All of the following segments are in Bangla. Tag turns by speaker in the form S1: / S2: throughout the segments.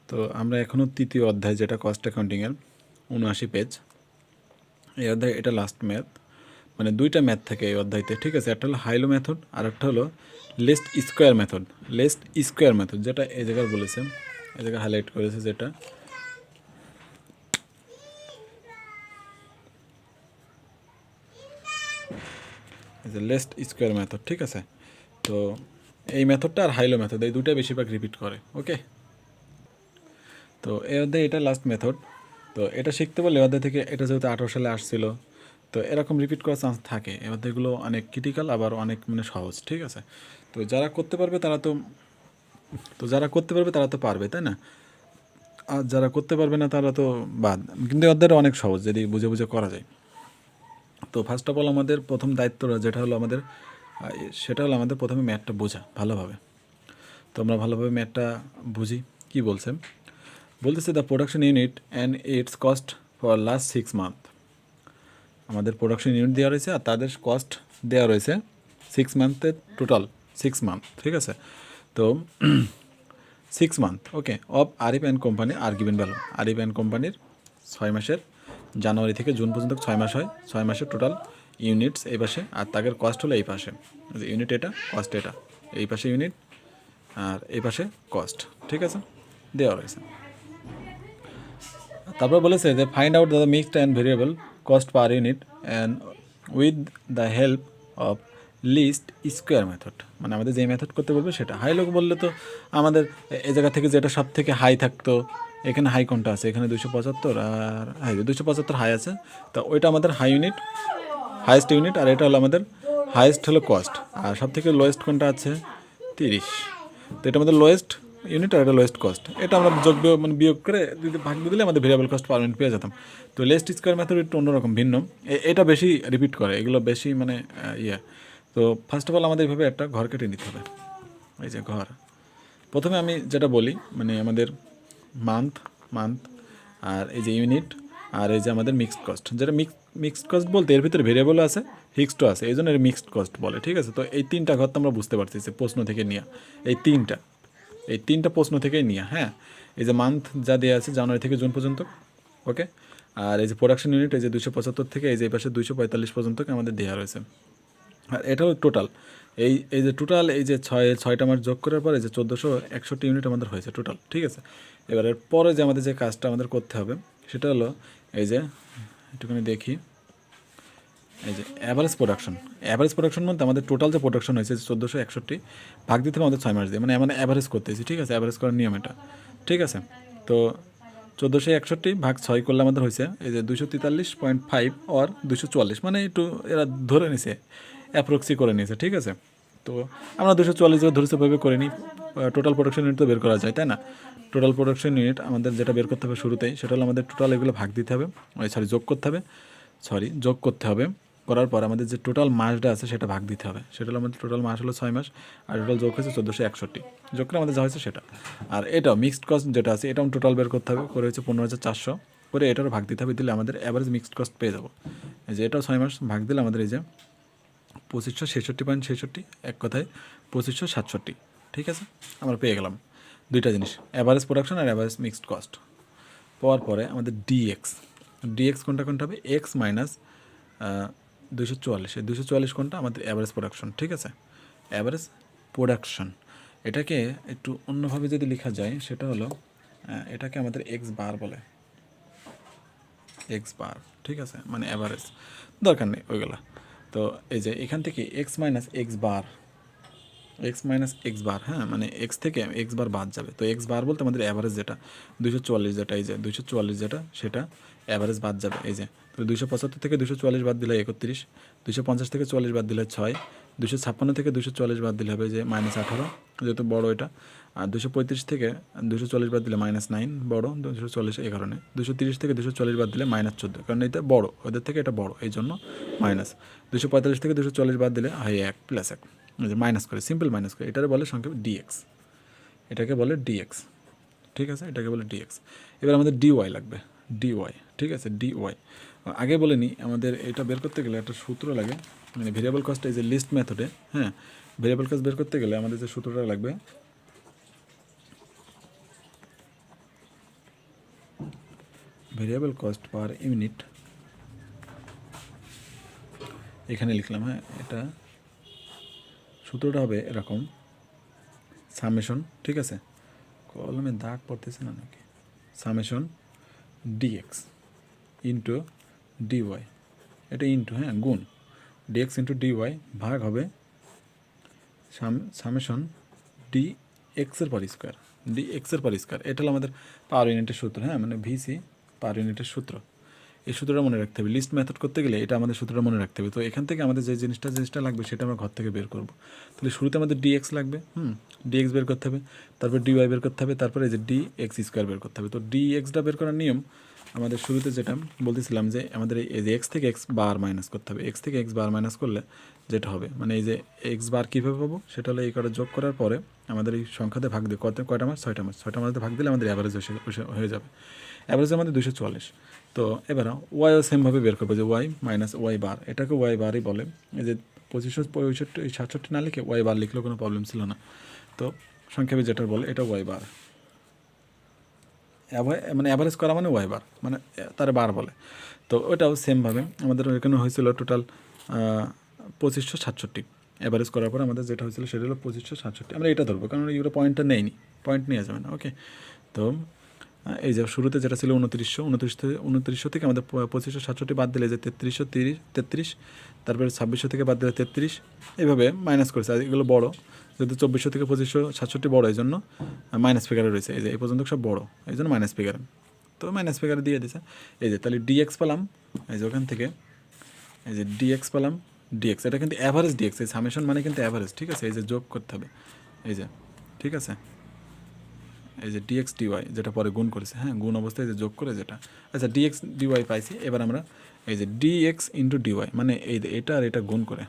S1: তো আমরা এখনও তৃতীয় অধ্যায়, যেটা কস্ট অ্যাকাউন্টিংয়ের 79 পেজ, এই অধ্যায় এটা লাস্ট ম্যাথ, মানে দুইটা ম্যাথ থাকে এই অধ্যায়তে, ঠিক আছে। একটা হলো হাইলো মেথড আর একটা হলো least square method. Least square method যেটা এই জায়গায় বলেছে, এই জায়গায় হাইলাইট করেছে, যেটা লিস্ট স্কোয়ার মেথড, ঠিক আছে। তো এই মেথডটা আর হাইলো মেথড, এই দুটাই বেশিরভাগ রিপিট করে। ওকে, তো এই অধ্যায় এটা লাস্ট মেথড। তো এটা শিখতে পারলে অধ্যায় থেকে, এটা যেহেতু 18 সালে আসছিল, তো এরকম রিপিট করার চান্স থাকে। এই অধ্যায়গুলো অনেক ক্রিটিক্যাল, আবার অনেক মানে সহজ, ঠিক আছে। তো যারা করতে পারবে তারা তো পারবে, তাই না? আর যারা করতে পারবে না তারা তো বাদ। কিন্তু এই অধ্যায়টা অনেক সহজ যদি বুঝে বুঝে করা যায়। তো ফার্স্ট অফ অল আমাদের প্রথম দায়িত্ব যেটা হলো আমাদের, সেটা হলো আমাদের প্রথমে ম্যাথটা বোঝা ভালোভাবে। তো আমরা ভালোভাবে ম্যাথটা বুঝি। কি বলতেছে the production unit and it's cost for last 6 month. আমাদের প্রোডাকশন ইউনিট দেওয়া রয়েছে আর তাদের কস্ট দেওয়া রয়েছে 6 মান্থের, টোটাল 6 মান্থ, ঠিক আছে। তো 6 month, okay, of Arif and company are given value. Arif and কোম্পানির 6 মাসের, জানুয়ারি থেকে জুন পর্যন্ত 6 মাস হয়, 6 মাসের টোটাল ইউনিটস এই পাশে, আর তাদের কস্ট হলো এই পাশে। ইউনিট এটা, কস্ট এটা, এই পাশে ইউনিট আর এই পাশে কস্ট, ঠিক আছে, দেওয়া রয়েছে। তারপর বলেছে যে find out the mixed and variable cost per unit and with the help of least square method. মানে আমাদের যে মেথড করতে বলবে সেটা। হাই লোক বললে তো আমাদের এই জায়গা থেকে যেটা সব থেকে হাই থাকতো, এখানে হাই কোনটা আছে, এখানে 275, আর হাই 275 হাই আছে, তো ওইটা আমাদের হাই ইউনিট, হাইয়েস্ট ইউনিট, আর এটা হলো আমাদের হাইয়েস্ট হলো কস্ট। আর সব থেকে লোয়েস্ট কোনটা আছে, 30। তো এটা আমাদের লোয়েস্ট ইউনিট আর এটা লোয়েস্ট কস্ট। এটা আমরা মানে বিয়োগ করে যদি ভাগ দিয়ে দিলে আমাদের ভেরিয়েবল কস্ট পার ইউনিট পেয়ে যেতাম। তো লিস্ট স্কোয়ার মেথড একটু অন্যরকম, ভিন্ন। এটা বেশি রিপিট করে, এগুলো বেশি মানে ইয়ে। তো ফার্স্ট অফ অল আমাদের এইভাবে একটা ঘর কেটে নিতে হবে। এই যে ঘর, প্রথমে আমি যেটা বলি, মানে আমাদের মান্থ আর এই যে ইউনিট আর এই যে আমাদের মিক্সড কস্ট, যেটা মিক্সড কস্ট বলতে এর ভিতরে ভেরিয়েবলও আছে, ফিক্সডও আছে, এই জন্য এর মিক্সড কস্ট বলে, ঠিক আছে। তো এই তিনটা ঘর তো আমরা বুঝতে পারছি যে প্রশ্ন থেকে নিয়ে, এই তিনটা প্রশ্ন থেকেই নিয়ে, হ্যাঁ। এই যে মান্থ যা দেওয়া আছে জানুয়ারি থেকে জুন পর্যন্ত, ওকে। আর এই যে প্রোডাকশন ইউনিট, এই যে 275 থেকে এই যে পাশে 245 পর্যন্ত আমাদের দেওয়া রয়েছে। আর এটাও টোটাল, এই যে টোটাল, এই যে ছয়টা মাস যোগ করার পরে যে 1461 ইউনিট আমাদের হয়েছে টোটাল, ঠিক আছে। এবারের পরে যে আমাদের যে কাজটা আমাদের করতে হবে সেটা হলো, এই যে একটুখানি দেখি, এই যে অ্যাভারেজ প্রোডাকশন মধ্যে আমাদের টোটাল যে প্রোডাকশন হয়েছে 1461 ভাগ দিতে হবে আমাদের 6 মাস দিয়ে, মানে অ্যাভারেজ করতেছি, ঠিক আছে। অ্যাভারেজ করার নিয়ম এটা, ঠিক আছে। তো 1461 ভাগ 6 করলে আমাদের হয়েছে এই যে 243.5 আর 244, মানে একটু এরা ধরে নিছে, অ্যাপ্রক্সি করে নিয়েছে, ঠিক আছে। তো আমরা 244 ধরেছে ভাবে করে নিই। টোটাল প্রোডাকশন ইউনিট তো বের করা যায়, তাই না? টোটাল প্রোডাকশন ইউনিট আমাদের যেটা বের করতে হবে শুরুতেই, সেটা হলো আমাদের টোটাল এগুলো ভাগ দিতে হবে, যোগ করতে হবে, করার পর আমাদের যে টোটাল মাসটা আছে সেটা ভাগ দিতে হবে। সেটা হলো আমাদের টোটাল মাস হলো 6 মাস, আর টোটাল যোগ হয়েছে 1461, যোগ করে আমাদের যা হয়েছে সেটা। আর এটাও মিক্সড কস্ট যেটা আছে, এটাও টোটাল বের করতে হবে, করে হচ্ছে 15,400, করে এটারও ভাগ দিতে হবে, দিলে আমাদের অ্যাভারেজ মিক্সড কস্ট পেয়ে যাবো। এই যে এটাও 6 মাস ভাগ দিলে আমাদের এই যে 2566.66, এক কথায় 2567, ঠিক আছে। আমরা পেয়ে গেলাম দুইটা জিনিস, অ্যাভারেজ প্রোডাকশন আর অ্যাভারেজ মিক্সড কস্ট। পাওয়ার পরে আমাদের ডিএক্স কোনটা হবে, এক্স মাইনাস 244, এই 244 কোনটা আমাদের অ্যাভারেজ প্রোডাকশন, ঠিক আছে। অ্যাভারেজ প্রোডাকশন, এটাকে একটু অন্যভাবে যদি লেখা যায় সেটা হলো, এটাকে আমাদের এক্স বার বলে, ঠিক আছে, মানে অ্যাভারেজ, দরকার নেই ওইগুলা। তো এই যে এখান থেকে এক্স মাইনাস এক্স বার, হ্যাঁ, মানে এক্স থেকে এক্স বার বাদ যাবে। তো এক্স বার বলতে আমাদের অ্যাভারেজ যেটা 244, যেটা এই যে 244 যেটা, সেটা অ্যাভারেজ বাদ যাবে। এই যে তো 275 থেকে 244 বাদ দিলে 31, 250 থেকে 44 বাদ দিলে 6, 256 থেকে 244 বাদ দিলে হবে যে -18, যেহেতু বড় এটা। আর 235 থেকে 240 বাদ দিলে -9, বড় 240 এই কারণে। 230 থেকে 240 বাদ দিলে -14, কারণ এটা বড়, ওদের থেকে এটা বড়, এই জন্য মাইনাস। 245 থেকে 240 বাদ দিলে হয় 1 + 1, মাইনাস করে, সিম্পল মাইনাস করে, এটাকে বলে সংক্ষেপ ডিএক্স, ঠিক আছে, এটাকে বলে ডিএক্স। এবার আমাদের ডিওয়াই লাগবে, ঠিক আছে, ডিওয়াই। আগে বলে নিই, আমাদের এটা বের করতে গেলে একটা সূত্র লাগে, মানে ভেরিয়েবল কস্ট, এই যে লিস্ট মেথডে, হ্যাঁ, ভেরিয়েবল কস্ট বের করতে গেলে আমাদের যে সূত্রটা লাগবে, ভেরিয়েবল কস্ট পার ইউনিট, এখানে লিখলাম, হ্যাঁ এটা সূত্রটা হবে এরকম, সামেশন, ঠিক আছে, কলমে দাগ পড়তেছে না নাকি, সামেশন ডিএক্স ইন্টু ডিওয়াই, এটা ইন্টু, হ্যাঁ গুণ, ডিএক্স ইন্টু ডিওয়াই ভাগ হবে সামেশন ডি এক্সের পার স্কোয়ার, ডি এক্সের পার স্কোয়ার। এটা হলো আমাদের পাওয়ার ইউনিটের সূত্র, হ্যাঁ মানে ভিসি পাওয়ার ইউনিটের সূত্র। এই সূত্রটা মনে রাখতে হবে, লিস্ট মেথড করতে গেলে এটা আমাদের সূত্রটা মনে রাখতে হবে। তো এখান থেকে আমাদের যে জিনিসটা লাগবে সেটা আমরা ঘর থেকে বের করব। তাহলে শুরুতে আমাদের ডিএক্স লাগবে, ডিএক্স বের করতে হবে, তারপর ডিওয়াই বের করতে হবে, তারপরে এই যে ডি এক্স স্কোয়ার বের করতে হবে। তো ডিএক্সটা বের করার নিয়ম আমাদের শুরুতে যেটা বলতেছিলাম যে আমাদের এই যে এক্স থেকে এক্স বার মাইনাস করতে হবে। এক্স থেকে এক্স বার মাইনাস করলে যেটা হবে, মানে এই যে এক্স বার কীভাবে পাবো সেটা হলো এই কটা যোগ করার পরে আমাদের এই সংখ্যাতে ভাগ দিয়ে কয়টা মাস, 6টা মাস, 6টা মাসে ভাগ দিলে আমাদের অ্যাভারেজ হয়ে যাবে। অ্যাভারেজ আমাদের 240। তো এবার ওয়াইও সেমভাবে বের করবো, যে ওয়াই মাইনাস ওয়াই বার, এটাকে ওয়াই বারই বলে। এই যে 2567 না লিখে ওয়াই বার লিখলেও কোনো প্রবলেম ছিল না। তো সংক্ষেপে যেটা বলে এটা ওয়াই বার, মানে অ্যাভারেজ করা মানে ওয়াই বার, মানে তার বার বলে। তো ওটাও সেমভাবে আমাদের এখানে হয়েছিল টোটাল 2567। অ্যাভারেজ করার পর আমাদের যেটা হয়েছিল সেটা হলো 2567। আমরা এটা ধরবো কারণ ইউরো পয়েন্টটা নেয়নি, পয়েন্ট নিয়ে যাবে না, ওকে। তো এই যে শুরুতে যেটা ছিল 2900 থেকে আমাদের 2567 বাদ দিলে যে 33, তারপরে 2600 থেকে বাদ দিলে 33, এইভাবে মাইনাস করেছে। আর এগুলো বড়ো, যেহেতু 2400 থেকে 2567 বড়ো, এই জন্য মাইনাস ফিগারে রয়েছে। এই যে এই পর্যন্ত সব বড়ো, এই জন্য মাইনাস ফিগারে, তো মাইনাস ফিগারে দিয়ে দিছে। এই যে তাহলে ডিএক্স পেলাম, এই যে ওখান থেকে এই যে ডিএক্স পেলাম, ডিএক্স এটা কিন্তু অ্যাভারেজ ডিএক্স, এই সামেশন মানে কিন্তু অ্যাভারেজ, ঠিক আছে। এই যে যোগ করতে হবে, এই যে ঠিক আছে, এই যে ডিএক্স ডিওয়াই যেটা পরে গুণ করেছে, হ্যাঁ গুণ অবস্থায় যে যোগ করে যেটা, আচ্ছা ডিএক্স ডিওয়াই পাইছি। এবার আমরা এই যে ডিএক্স ইন্টু ডিওয়াই মানে এই যে এটা আর এটা গুণ করে,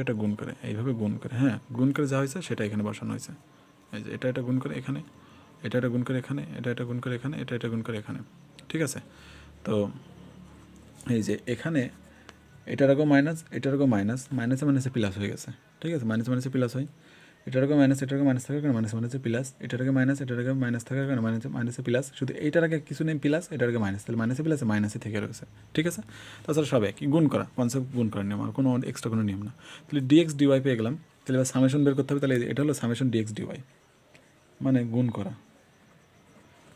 S1: এটা গুণ করে, এইভাবে গুণ করে, হ্যাঁ গুণ করে যা হয়েছে সেটা এখানে বসানো হয়েছে। এই যে এটা গুণ করে এখানে, এটা গুণ করে এখানে, এটা গুণ করে এখানে, এটা গুণ করে এখানে, ঠিক আছে। তো এই যে এখানে এটারও মাইনাস, এটারও মাইনাস, মাইনাসে মাইনাসে প্লাস হয়ে গেছে, ঠিক আছে, মাইনাসে মাইনাসে প্লাস হয়। এটারও মাইনাস, এটারও মাইনাস থাকার কারণে মাইনাসে মাইনাসে প্লাস, এটারও মাইনাস, এটারও মাইনাস থাকার কারণে মাইনাসে প্লাস, শুধু এইটার আগে কিছু নেই প্লাস, এটারও মাইনাস, তাহলে মাইনাসে প্লাসে মাইনাসে থেকে রয়েছে, ঠিক আছে। তাছাড়া সব একই গুণ করা কনসেপ্ট, গুণ করার নিয়ম, আর কোনো এক্সট্রা কোনো নিয়ম না। তাহলে ডিএক্স ডিওয়াই পেয়ে গেলাম। তাহলে এবার সামেশন বের করতে হবে, তাহলে এটা হলো সামেশন ডিএক্স ডিওয়াই মানে গুণ করা,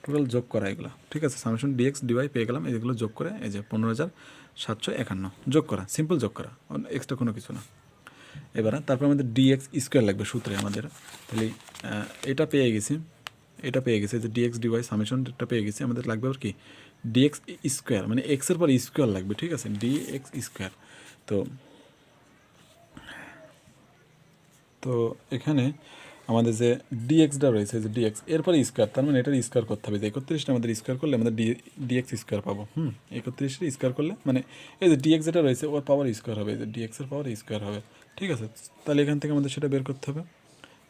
S1: টোটাল যোগ করা এগুলো, ঠিক আছে। সামেশন ডিএক্স ডিওয়াই পেয়ে গেলাম, এগুলো যোগ করে এই যে 15,751 যোগ করা, সিম্পল যোগ করা, এক্সট্রা কোনো কিছু না। এবারে তারপর আমাদের ডিএক্স স্কোয়ার লাগবে সূত্রে আমাদের, তাহলে এটা পেয়ে গেছি, যে ডিএক্স ডিওয়াই সামেশনটা পেয়ে গেছি। আমাদের লাগবে আর কি ডিএক্স স্কোয়ার, মানে এক্সের পর স্কোয়ার লাগবে, ঠিক আছে, ডিএক্স স্কোয়ার। তো এখানে আমাদের যে ডিএক্সটা রয়েছে, যে ডিএক্স এরপরে স্কোয়ার, তার মানে এটার স্কোয়ার করতে হবে। যে 31টা আমাদের স্কোয়ার করলে আমাদের ডিএক্স স্কোয়ার পাবো, 31টা স্কোয়ার করলে মানে এই যে ডিএক্স যেটা রয়েছে ওর পাওয়ার স্কোয়ার হবে, এই যে ডিএক্সের পাওয়ার স্কোয়ার হবে, ঠিক আছে। তাহলে এখান থেকে আমাদের সেটা বের করতে হবে।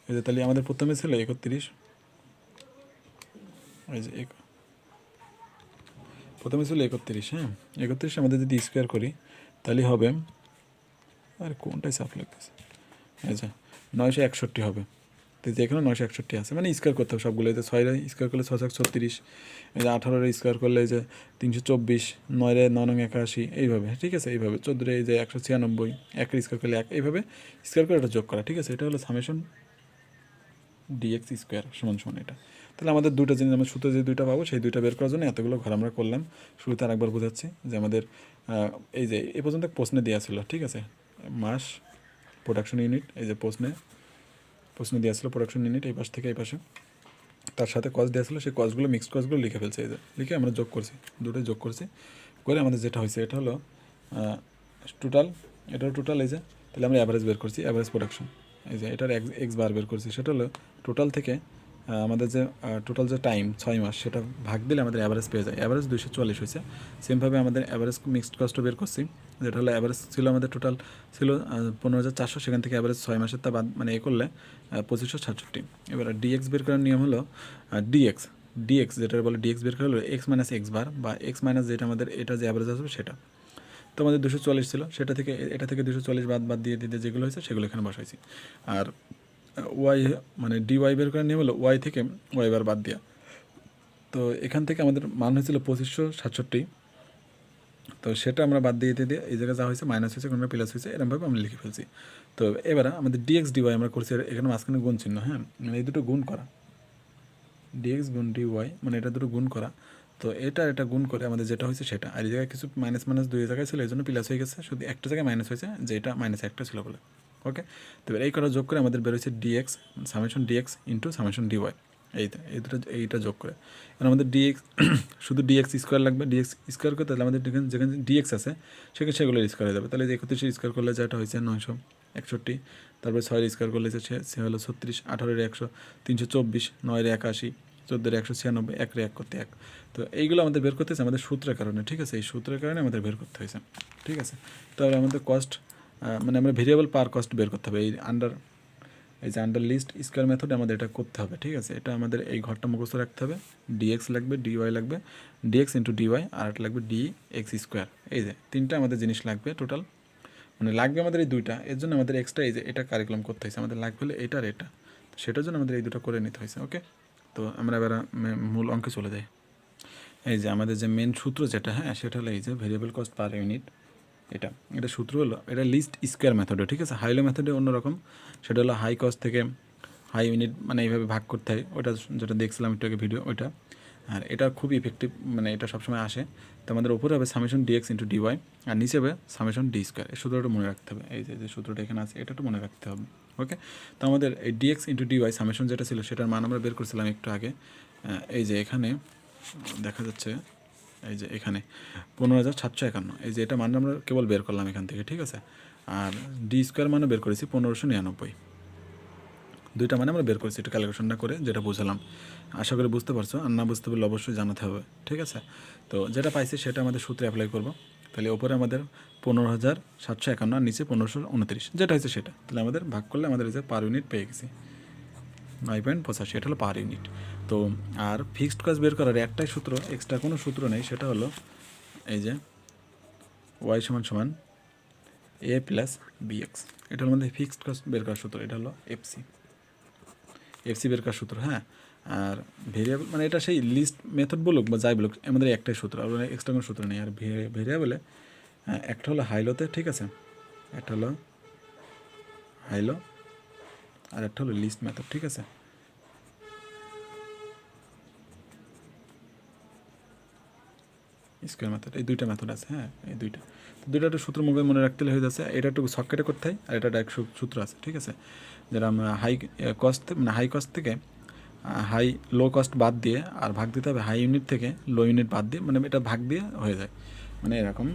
S1: এই যে তাহলে আমাদের প্রথমে ছিল 31, এই যে প্রথমে ছিল 31, হ্যাঁ 31 আমাদের যদি স্কোয়ার করি তাহলে হবে, আর কোনটাই চাপ লাগতেছে, আচ্ছা 961 হবে। তো যে এখানে 961 আছে, মানে স্কোয়ার করতে হবে সবগুলো। এই যে 6 স্কোয়ার করলে 636, এই যে 18 স্কোয়ার করলে এই যে 324, 9 9 81, এইভাবে, ঠিক আছে। এইভাবে 14 এই যে 196, 1 স্কোয়ার করলে 1, এইভাবে স্কোয়ার করে এটা যোগ করা, ঠিক আছে। এটা হলো সামেশন ডিএক্স স্কোয়ার সমান সমান এটা। তাহলে আমাদের দুটো জিনিস, আমরা সূত্রে যে দুইটা পাবো সেই দুইটা বের করার জন্য এতগুলো ঘর আমরা করলাম। শুরুতে আরেকবার বোঝাচ্ছি যে আমাদের এই যে এ পর্যন্ত প্রশ্নে দেওয়া ছিল, ঠিক আছে, মাস প্রোডাকশন ইউনিট, এই যে প্রশ্ন দেওয়া ছিল প্রোডাকশন ইউনিট এই পাশ থেকে এই পাশে, তার সাথে কস্ট দেওয়া ছিল, সেই কস্টগুলো মিক্সড কস্টগুলো লিখে ফেলছে, এই যে লিখে আমরা যোগ করছি, দুটোই যোগ করছি করে আমাদের যেটা হয়েছে এটা হলো টোটাল, এটাও টোটাল। এই যে তাহলে আমরা অ্যাভারেজ বের করছি, অ্যাভারেজ প্রোডাকশন, এই যে এটার এক্স বার বের করছি, সেটা হলো টোটাল থেকে আমাদের যে টোটাল যে টাইম 6 মাস সেটা ভাগ দিলে আমাদের অ্যাভারেজ পেয়ে যায়, অ্যাভারেজ 240 হয়েছে। সেমভাবে আমাদের অ্যাভারেজ মিক্সড কস্টও বের করছি, যেটা হলো অ্যাভারেজ ছিল আমাদের টোটাল ছিল 15,400, সেখান থেকে অ্যাভারেজ 6 মাসের তা বাদ মানে এ করলে 2566। এবার ডিএক্স বের করার নিয়ম হলো ডিএক্স যেটা বলে ডিএক্স বের করা হলো এক্স মাইনাস এক্স বার, বা এক্স মাইনাস যেটা আমাদের এটা যে অ্যাভারেজ আসবে সেটা। তো আমাদের 240 ছিল, সেটা থেকে এটা থেকে 240 বাদ দিয়ে যেগুলো হয়েছে সেগুলো এখানে বসাইছি। আর ওয়াই মানে ডিওয়াই বের করার নিয়ম হলো ওয়াই থেকে ওয়াই বার বাদ দেওয়া। তো তো এখান থেকে আমাদের মান হয়েছিল 2567, তো সেটা আমরা বাদ দিয়ে এই জায়গায় যা হয়েছে মাইনাস হয়েছে কোনটা প্লাস হয়েছে এরকমভাবে আমরা লিখে ফেলছি। তো এবার আমাদের ডিএক্স ডিওয়াই আমরা করছি, এখানে মাঝখানে গুণ চিহ্ন, হ্যাঁ মানে এই দুটো গুণ করা, ডিএক্স গুণ ডিওয়াই মানে এটা দুটো গুণ করা। তো এটা গুণ করে আমাদের যেটা হয়েছে সেটা, আর এই জায়গায় কিছু মাইনাস মাইনাস দুই জায়গায় ছিল এই জন্য প্লাস হয়ে গেছে, শুধু একটা জায়গায় মাইনাস হয়েছে যে এটা মাইনাস একটা ছিল বলে। ওকে, তো এবার এই কটা যোগ করে আমাদের বের হয়েছে dx summation dx into summation dy, এইটা যোগ করে। এবার আমাদের ডিএক্স শুধু ডিএক্স স্কোয়ার লাগবে, ডিএক্স স্কোয়ার করতে তাহলে আমাদের যেখানে ডিএক্স আছে সেখানে সেগুলো স্কোয়ার হয়ে যাবে। তাহলে 31 স্কোয়ার করলে যেটা হয়েছে 961, তারপরে 6 স্কোয়ার করলে সে হলো 36, 18 100, 324, 9 81, 14 196, 1 1 করতে 1। তো এইগুলো আমাদের বের করতে হয়েছে আমাদের সূত্রের কারণে, ঠিক আছে, এই সূত্রের কারণে আমাদের বের করতে হয়েছে, ঠিক আছে। তাহলে আমাদের কস্ট মানে আমরা ভেরিয়েবল পার কস্ট বের করতে হবে, এই যে আন্ডার লিস্ট স্কোয়ার মেথডে আমাদের এটা করতে হবে, ঠিক আছে। এটা আমাদের এই ঘরটা মুখস্থ রাখতে হবে, ডিএক্স লাগবে, ডিওয়াই লাগবে, ডিএক্স ইন্টু ডিওয়াই, আর একটা লাগবে ডিএক্স স্কোয়ার। এই যে তিনটা আমাদের জিনিস লাগবে টোটাল, মানে লাগবে আমাদের এই দুইটা, এর জন্য আমাদের এক্সট্রা এই যে এটা কারিকুলাম করতে হয়েছে, আমাদের লাগবে হলে এটা আর এটা, তো সেটার জন্য আমাদের এই দুটো করে নিতে হয়েছে। ওকে, তো আমরা এবার মূল অঙ্কে চলে যাই। এই যে আমাদের যে মেন সূত্র যেটা, হ্যাঁ সেটা হলো এই যে ভেরিয়েবল কস্ট পার ইউনিট, এটা সূত্র হলো এটা লিস্ট স্কোয়ার মেথডে, ঠিক আছে। হাইলো মেথডে অন্যরকম, সেটা হলো হাই কস্ট থেকে হাই ইউনিট মানে এইভাবে ভাগ করতে হয়, ওটা যেটা দেখছিলাম একটু আগে ভিডিও ওইটা। আর এটা খুব ইফেক্টিভ, মানে এটা সবসময় আসে। তো আমাদের উপরে হবে সামেশন ডিএক্স ইন্টু ডিওয়াই, আর নিচে হবে সামেশন ডি স্কোয়ার। এই সূত্রটা মনে রাখতে হবে, এই যে সূত্রটা এখানে আছে এটা তো মনে রাখতে হবে। ওকে, তো আমাদের এই ডিএক্স ইন্টু ডিওয়াই সামেশন যেটা ছিল সেটার মান আমরা বের করছিলাম একটু আগে। এই যে এখানে দেখা যাচ্ছে, এই যে এখানে 15,751, এই যে এটা মান আমরা কেবল বের করলাম এখান থেকে, ঠিক আছে। আর ডি স্কোয়ার মানও বের করেছি 1599, দুইটা মানে আমরা বের করেছি, এটা ক্যালকুলেশনটা করে যেটা বুঝালাম। আশা করি বুঝতে পারছো, আর না বুঝতে পারলে অবশ্যই জানাতে হবে, ঠিক আছে। তো যেটা পাইছি সেটা আমাদের সূত্রে অ্যাপ্লাই করব। তাহলে ওপরে আমাদের 15,751 আর নিচে 1529, যেটা হয়েছে সেটা, তাহলে আমাদের ভাগ করলে আমাদের এই যে পার ইউনিট পেয়ে গেছি 9.85, এটা হলো পার ইউনিট। তো আর ফিক্সড কস্ট বের করার একটাই সূত্র, এক্সট্রা কোনো সূত্র নেই, সেটা হলো এই যে ওয়াই সমান সমান এ প্লাস বিএক্স, এটা হলো আমাদের ফিক্সড কস্ট বের করার সূত্র, এটা হলো এফসি বের করার সূত্র, হ্যাঁ। আর ভেরিয়েবল মানে এটা সেই লিস্ট মেথড বলুক বা যাই বলুক, আমাদের একটাই সূত্র, আর এক্সট্রা কোনো সূত্র নেই। আর ভেরিয়েবলে একটা হলো হাইলোতে, ঠিক আছে, একটা হলো হাইলো, আর একটা হলো লিস্ট মেথড, ঠিক আছে। স্কোয়ার মেথড, এই দুইটা মেথড আছে, হ্যাঁ এই দুইটা, তো দুইটা একটু সূত্র মুখে মনে রাখতে হয়ে যাচ্ছে। এটা একটু শর্টকাটে করতে হয়, আর এটা ডাইরেক্ট সূত্র আছে, ঠিক আছে। যেটা আমরা হাই কস্ট মানে হাই কস্ট থেকে হাই লো কস্ট বাদ দিয়ে আর ভাগ দিতে হবে হাই ইউনিট থেকে লো ইউনিট বাদ দিয়ে, মানে এটা ভাগ দিয়ে হয়ে যায়, মানে এরকম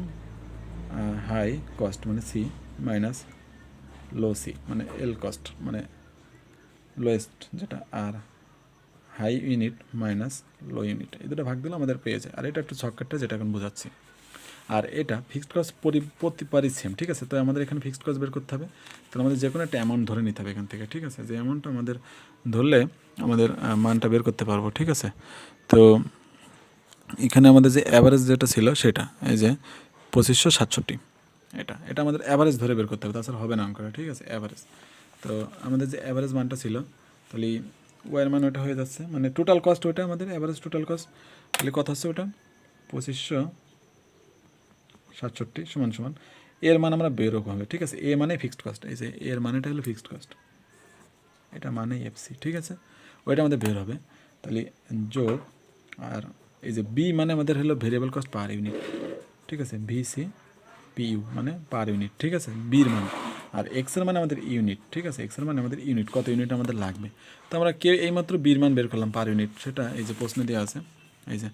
S1: হাই কস্ট মানে সি মাইনাস লো সি মানে এল কস্ট মানে লোয়েস্ট যেটা, আর হাই ইউনিট মাইনাস লো ইউনিট, এই দুটো ভাগ দিলে আমাদের পেয়ে যায়। আর এটা একটু শর্টকাটটা যেটা এখন বোঝাচ্ছি। আর এটা ফিক্সড কস্ট প্রতিবারই সেম, ঠিক আছে। তো আমাদের এখানে ফিক্সড কস্ট বের করতে হবে, তাহলে আমাদের যে কোনো একটা অ্যামাউন্ট ধরে নিতে হবে এখান থেকে, ঠিক আছে। যে অ্যামাউন্টটা আমাদের ধরলে আমাদের মানটা বের করতে পারবো, ঠিক আছে। তো এখানে আমাদের যে অ্যাভারেজ যেটা ছিল সেটা এই যে 2567, এটা আমাদের অ্যাভারেজ ধরে বের করতে হবে, তাছাড়া হবে না অঙ্কটা, ঠিক আছে। অ্যাভারেজ, তো আমাদের যে অ্যাভারেজ মানটা ছিল, তাহলে ওয়ার মান ওটা হয়ে যাচ্ছে, মানে টোটাল কস্ট ওটা আমাদের অ্যাভারেজ টোটাল কস্ট, তাহলে কত হচ্ছে ওটা 2567 সমান সমান এর মান আমরা বেরোবো হবে, ঠিক আছে। এ মানে ফিক্সড কস্ট, এই যে এর মানেটা হলো ফিক্সড কস্ট, এটা মানে এফসি, ঠিক আছে, ওইটা আমাদের বের হবে। তাহলে যোগ, আর এই যে বি মানে আমাদের হলো ভেরিয়েবল কস্ট পার ইউনিট, ঠিক আছে, ভিসি পিইউ মানে পার ইউনিট, ঠিক আছে, বির মান। আর এক্সের মানে আমাদের ইউনিট, ঠিক আছে, এক্সের মানে আমাদের ইউনিট, কত ইউনিট আমাদের লাগবে। তো আমরা এইমাত্র বির মান বের করলাম পার ইউনিট, সেটা এই যে প্রশ্নে দেওয়া আছে, এই যে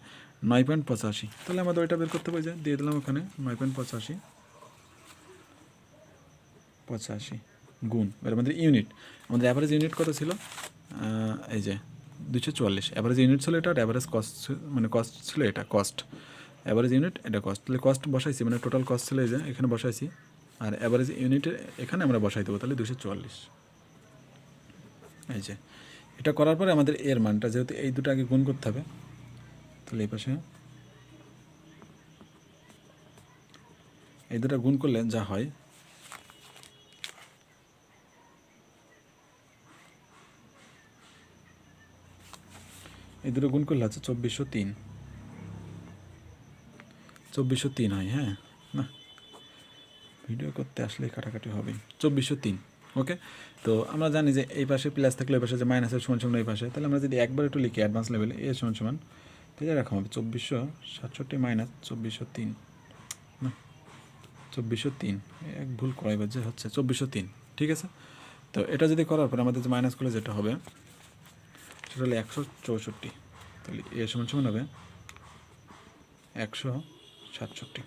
S1: 9.85, তাহলে আমাদের ওইটা বের করতে হবে, যে দিয়ে দিলাম ওখানে 9.85 গুণ এবার আমাদের ইউনিট, আমাদের অ্যাভারেজ ইউনিট কত ছিল, এই যে 244 অ্যাভারেজ ইউনিট ছিল এটা, আর অ্যাভারেজ কস্ট মানে কস্ট ছিল এটা কস্ট, অ্যাভারেজ ইউনিট এটা কস্ট, তাহলে কস্ট বসাইছি, মানে টোটাল কস্ট ছিল এই যে এখানে বসাইছি, আর অ্যাভারেজ ইউনিটে এখানে আমরা বসাই দেবো, তাহলে 244। এই যে এটা করার পরে আমাদের এর মানটা, যেহেতু এই দুটো আগে গুণ করতে হবে, তাহলে এই পাশে এই দুটো গুণ করলে যা হয়, এই দুটো গুণ করলে আছে 2403, 2403 হয়। হ্যাঁ, না ভিডিও করতে আসলে কাটাকাটি হবে। 2403, ওকে। তো আমরা জানি যে এই পাশে প্লাস থাকলে ওই পাশে যে মাইনাসের সমান সমান এই পাশে, তাহলে আমরা যদি একবার একটু লিখি অ্যাডভান্স লেভেলে এ সমান সমান, তাহলে এরকম হবে 2467 মাইনাস 2403, না 2403, এক ভুল করাই বাজে হচ্ছে 2403, ঠিক আছে। তো এটা যদি করার পর আমাদের যে মাইনাস করলে যেটা হবে সেটা হলো 164, তাহলে এ সমান সমান হবে 167,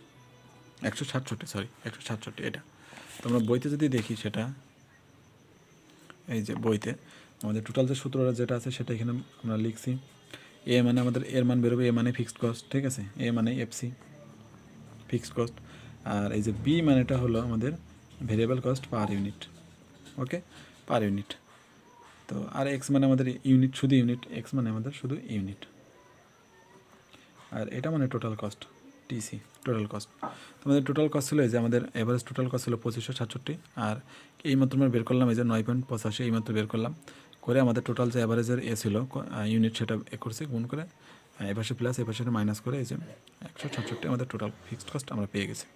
S1: 167, সরি 167 এটা। তো আমরা বইতে যদি দেখি সেটা, এই যে বইতে আমাদের টোটাল যে সূত্রটা যেটা আছে সেটা এখানে আমরা লিখছি। এ মানে আমাদের এর মান বেরোবে, এ মানে ফিক্সড কস্ট, ঠিক আছে, এ মানে এফসি ফিক্সড কস্ট, আর এই যে বি মানেটা হলো আমাদের ভেরিয়েবল কস্ট পার ইউনিট, ওকে, পার ইউনিট। তো আর এক্স মানে আমাদের ইউনিট, শুধু ইউনিট, এক্স মানে আমাদের শুধু ইউনিট, আর এটা মানে total cost, TC total cost. তো আমাদের টোটাল কস্ট ছিল এই যে আমাদের এভারেজ টোটাল কস্ট ছিল 2567, আর এইমাত্র আমরা বের করলাম এই যে 9.85 এইমাত্র বের করলাম, করে আমাদের টোটাল যে অ্যাভারেজের এ ছিল ইউনিট সেটা এ করছি গুণ করে, এপাশে প্লাস এপাশে মাইনাস করে এই যে 166 আমাদের টোটাল ফিক্সড কস্ট আমরা পেয়ে গেছি,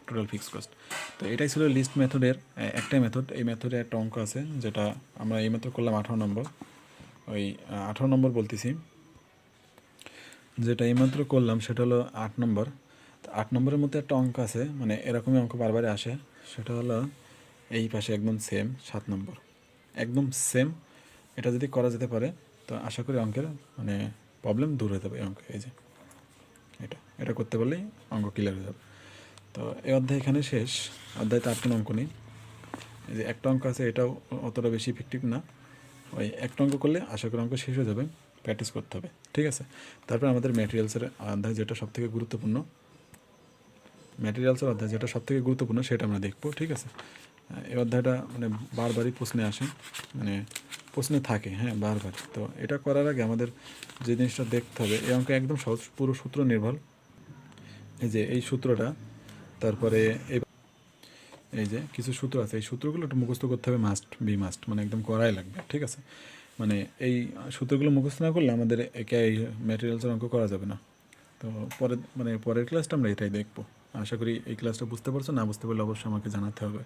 S1: টোটাল ফিক্সড কস্ট। তো এটাই ছিল লিস্ট মেথডের একটা মেথড। এই মেথডে একটা অঙ্ক আছে যেটা আমরা এইমাত্র করলাম 18 নম্বর, ওই 18 নম্বর বলতেছি, যেটা এইমাত্র করলাম সেটা হলো 8 নম্বর। তো 8 নম্বরের মধ্যে একটা অঙ্ক আছে, মানে এরকমই অঙ্ক বারবারই আসে, সেটা হলো এই পাশে একদম সেম 7 নম্বর, একদম সেম। এটা যদি করা যেতে পারে তো আশা করি অঙ্কের মানে প্রবলেম দূর হয়ে যাবে। এই অঙ্ক এই যে এটা করতে পারলেই অঙ্ক ক্লিয়ার হয়ে যাবে। তো এই অধ্যায় এখানে শেষ। অধ্যায়তে 8টা অঙ্ক নেই, এই যে একটা অঙ্ক আছে, এটাও অতটা বেশি ইফেক্টিভ না। ওই একটা অঙ্ক করলে আশা করি অঙ্ক শেষ হয়ে যাবে, প্র্যাকটিস করতে হবে, ঠিক আছে। তারপর আমাদের ম্যাটেরিয়ালসের অধ্যায় যেটা সবথেকে গুরুত্বপূর্ণ, ম্যাটেরিয়ালসের অধ্যায় যেটা সবথেকে গুরুত্বপূর্ণ সেটা আমরা দেখবো, ঠিক আছে। এই অধ্যায়টা মানে বারবারই প্রশ্নে আসে, মানে প্রশ্নে থাকে, হ্যাঁ বারবার। তো এটা করার আগে আমাদের যে জিনিসটা দেখতে হবে, এই অঙ্ক একদম সহজ, পুরো সূত্র নির্ভর। এই যে এই সূত্রটা, তারপরে এই যে কিছু সূত্র আছে, এই সূত্রগুলো একটু মুখস্থ করতে হবে, মাস্ট বি মাস্ট, মানে একদম করাই লাগবে, ঠিক আছে। মানে এই সূত্রগুলো মুখস্থ না করলে আমাদের একে এই ম্যাটেরিয়ালসের অঙ্ক করা যাবে না। তো পরের ক্লাসটা আমরা এটাই দেখবো। আশা করি এই ক্লাসটা বুঝতে পারছো, না বুঝতে পারলে অবশ্যই আমাকে জানাতে হবে।